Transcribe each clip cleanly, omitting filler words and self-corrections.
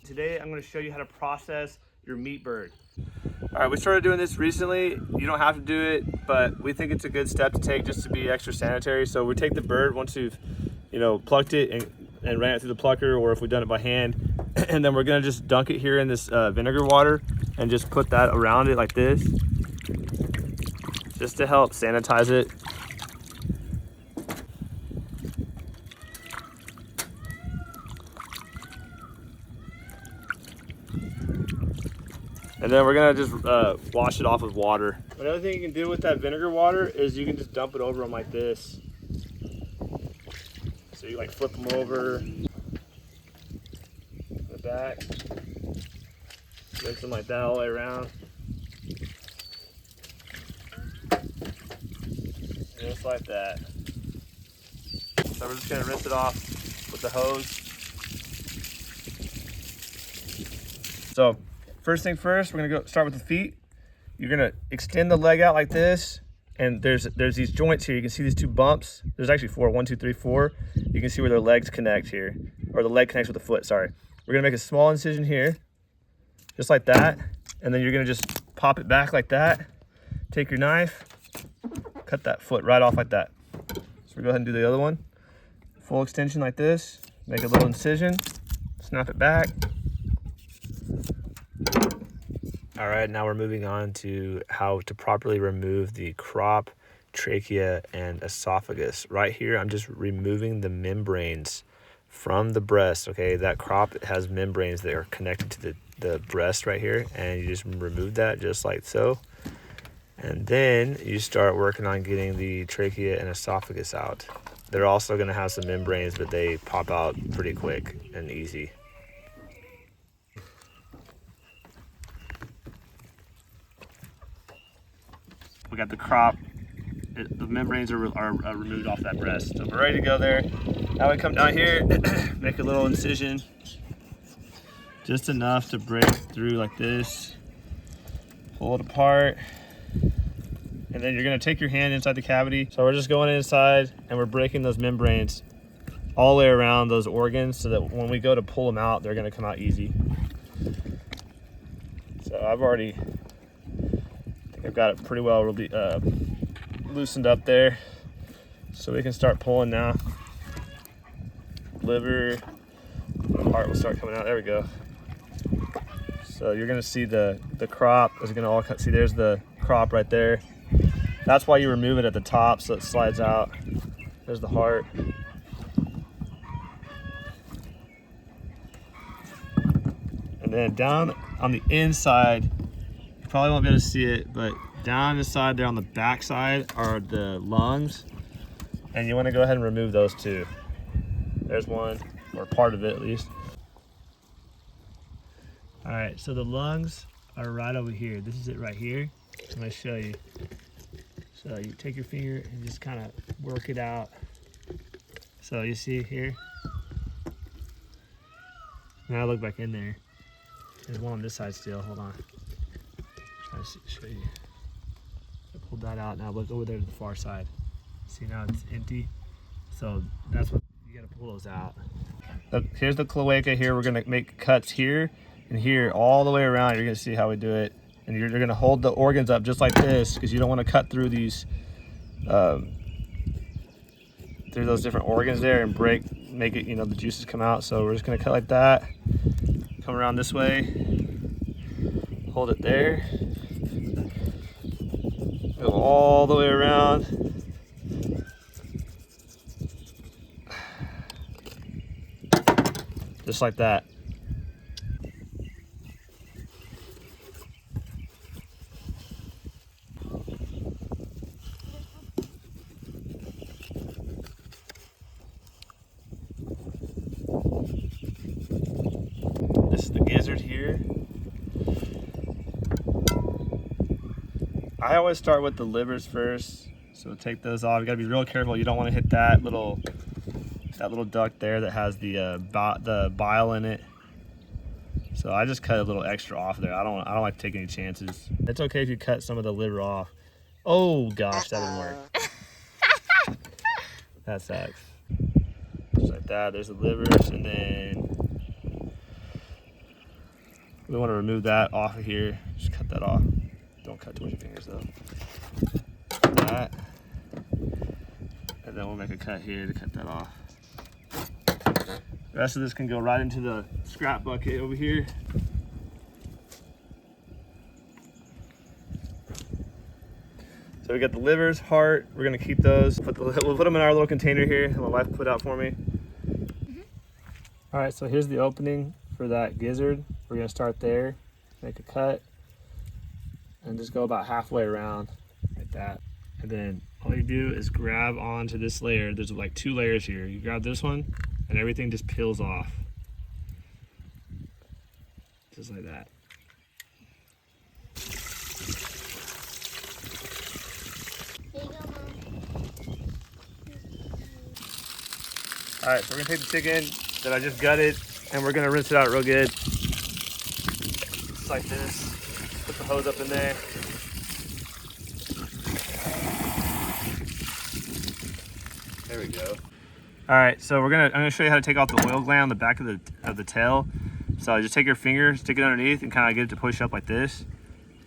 Today I'm going to show you how to process your meat bird. All right, we started doing this recently. You don't have to do it, but we think it's a good step to take just to be extra sanitary. So we take the bird once you've, plucked it and ran it through the plucker, or if we've done it by hand, and then we're gonna just dunk it here in this vinegar water and just put that around it like this, just to help sanitize it. And then we're gonna just wash it off with water. Another thing you can do with that vinegar water is you can just dump it over them like this. So you like flip them over the back, rinse them like that all the way around. Just like that. So we're just gonna rinse it off with the hose. So first thing first, we're gonna start with the feet. You're gonna extend the leg out like this, and there's these joints here. You can see these two bumps. There's actually four, 1, 2, 3, 4. You can see where their legs connect here, or the leg connects with the foot, sorry. We're gonna make a small incision here, just like that, and then you're gonna just pop it back like that. Take your knife, cut that foot right off like that. So we'll go ahead and do the other one. Full extension like this, make a little incision, snap it back. All right, now we're moving on to how to properly remove the crop, trachea, and esophagus. Right here, I'm just removing the membranes from the breast, okay? That crop has membranes that are connected to the breast right here, and you just remove that just like so. And then you start working on getting the trachea and esophagus out. They're also gonna have some membranes, but they pop out pretty quick and easy. We got the crop, the membranes are removed off that breast. So we're ready to go there. Now we come down here, make a little incision, just enough to break through like this, pull it apart, and then you're gonna take your hand inside the cavity. So we're just going inside and we're breaking those membranes all the way around those organs so that when we go to pull them out, they're gonna come out easy. So I've got it pretty well really, loosened up there, so we can start pulling now. Liver, heart will start coming out. There we go. So you're gonna see the crop is gonna all cut. See, there's the crop right there. That's why you remove it at the top so it slides out. There's the heart. And then down on the inside, probably won't be able to see it, but down inside there on the back side are the lungs, and you want to go ahead and remove those too. There's one, or part of it at least. All right, so the lungs are right over here. This is it right here. I'm going to show you. So you take your finger and just kind of work it out. So you see here. Now look back in there. There's one on this side still. Hold on. Try to show you. I pulled that out. Now look over there to the far side. See, now it's empty. So that's what you got to pull those out. Look, here's the cloaca here. We're gonna make cuts here and here all the way around. You're gonna see how we do it, and you're gonna hold the organs up just like this because you don't want to cut through these, through those different organs there and make it, the juices come out. So we're just gonna cut like that. Come around this way. Hold it there. Go all the way around. Just like that. This is the gizzard here. I always start with the livers first, so take those off. You gotta be real careful. You don't want to hit that little duct there that has the bile in it. So I just cut a little extra off there. I don't like to take any chances. It's okay if you cut some of the liver off. Oh gosh, that didn't work. That sucks. Just like that. There's the livers, and then We want to remove that off of here. Just cut that off. Don't cut too much of your fingers though. That. And then we'll make a cut here to cut that off. The rest of this can go right into the scrap bucket over here. So we got the livers, heart. We're gonna keep those. We'll put them in our little container here that my wife put out for me. All right, so here's the opening for that gizzard. We're gonna start there, make a cut, and just go about halfway around like that. And then all you do is grab onto this layer. There's like 2 layers here. You grab this one and everything just peels off. Just like that. There you go, Mom. All right, so we're gonna take the chicken that I just gutted and we're gonna rinse it out real good. Just like this. Put the hose up in there. There we go. All right, so I'm gonna show you how to take off the oil gland on the back of the tail. So just take your finger, stick it underneath, and kind of get it to push up like this,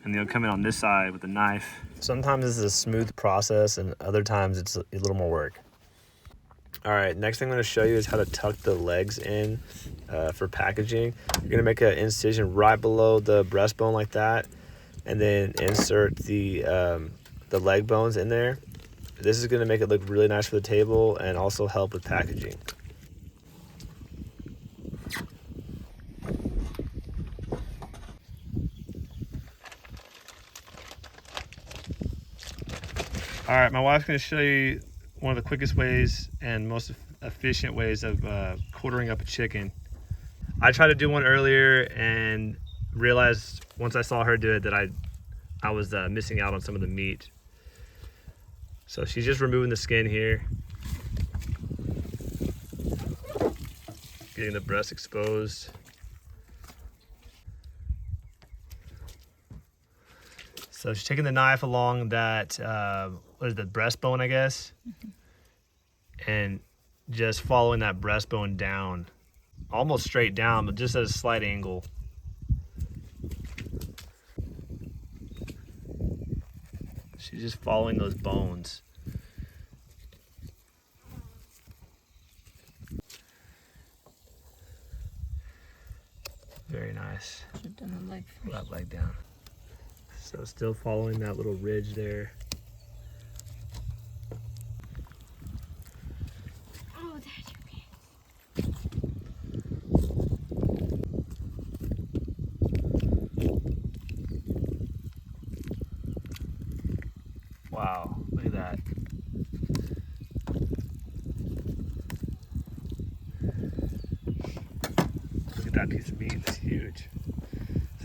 and then you'll come in on this side with a knife. Sometimes this is a smooth process, and other times it's a little more work. All right, next thing I'm gonna show you is how to tuck the legs in for packaging. You're gonna make an incision right below the breastbone like that, and then insert the leg bones in there. This is gonna make it look really nice for the table and also help with packaging. All right, my wife's gonna show you one of the quickest ways and most efficient ways of quartering up a chicken. I tried to do one earlier and realized once I saw her do it that I was missing out on some of the meat. So she's just removing the skin here. Getting the breast exposed. So she's taking the knife along that, what is the breastbone, I guess? And just following that breastbone down. Almost straight down, but just at a slight angle. She's just following those bones. Very nice. Should've done the leg first. That leg down. So still following that little ridge there. Oh, that's your pants. Wow, look at that. Look at that piece of meat, it's huge.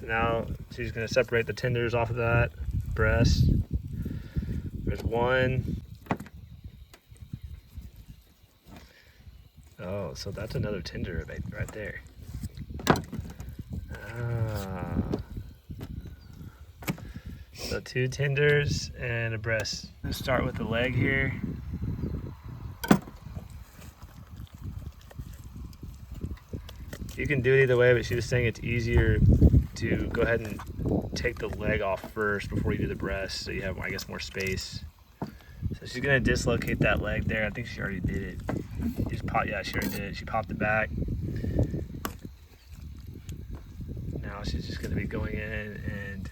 So now she's gonna separate the tenders off of that breast. There's one. Oh, so that's another tender right there. Ah. So 2 tenders and a breast. Let's start with the leg here. You can do it either way, but she was saying it's easier to go ahead and take the leg off first before you do the breast, so you have, I guess, more space. So she's gonna dislocate that leg there. I think she already did it. Yeah, she already did it. She popped it back. Now she's just gonna be going in and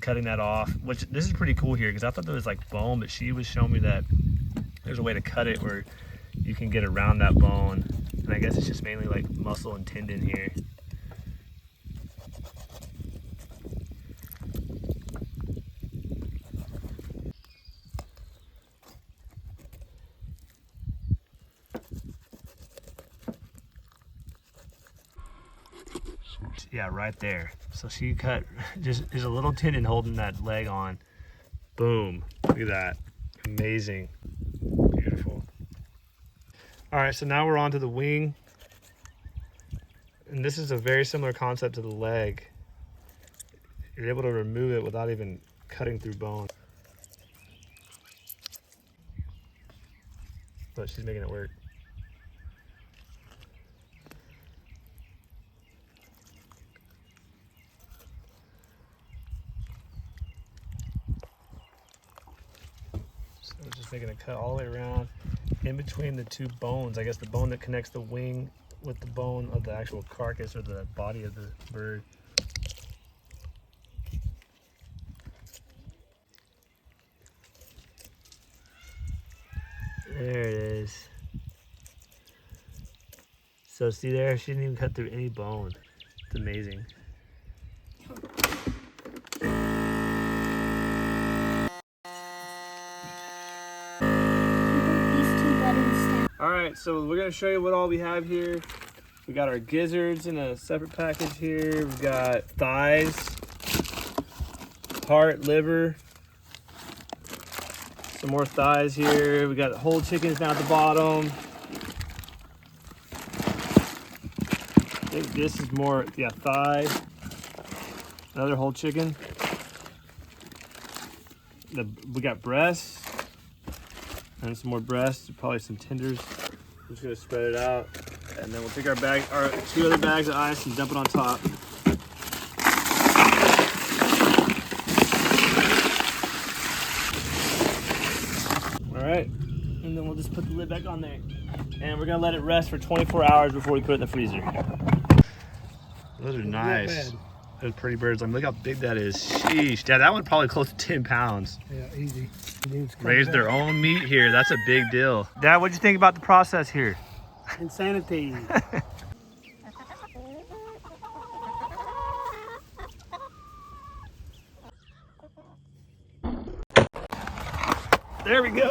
cutting that off, which this is pretty cool here because I thought there was like bone, but she was showing me that there's a way to cut it where you can get around that bone, and I guess it's just mainly like muscle and tendon here. Yeah, right there. So she cut, there's a little tendon holding that leg on. Boom, look at that, amazing, beautiful. All right, so now we're on to the wing. And this is a very similar concept to the leg. You're able to remove it without even cutting through bone. But she's making it work. just making a cut all the way around in between the two bones. I guess the bone that connects the wing with the bone of the actual carcass or the body of the bird. There it is. So see there, she didn't even cut through any bone. It's amazing. All right, so we're gonna show you what all we have here. We got our gizzards in a separate package here. We've got thighs, heart, liver, some more thighs here. We got whole chickens down at the bottom. I think this is more, yeah, thigh. Another whole chicken. We got breasts. And some more breasts, probably some tenders. I'm just gonna spread it out. And then we'll take our 2 other bags of ice and dump it on top. All right, and then we'll just put the lid back on there. And we're gonna let it rest for 24 hours before we put it in the freezer. Those are nice. Those pretty birds. I mean, look how big that is. Sheesh. Dad, that one probably close to 10 pounds. Yeah, easy. Raised their own meat here. That's a big deal. Dad, what'd you think about the process here? Insanity. There we go.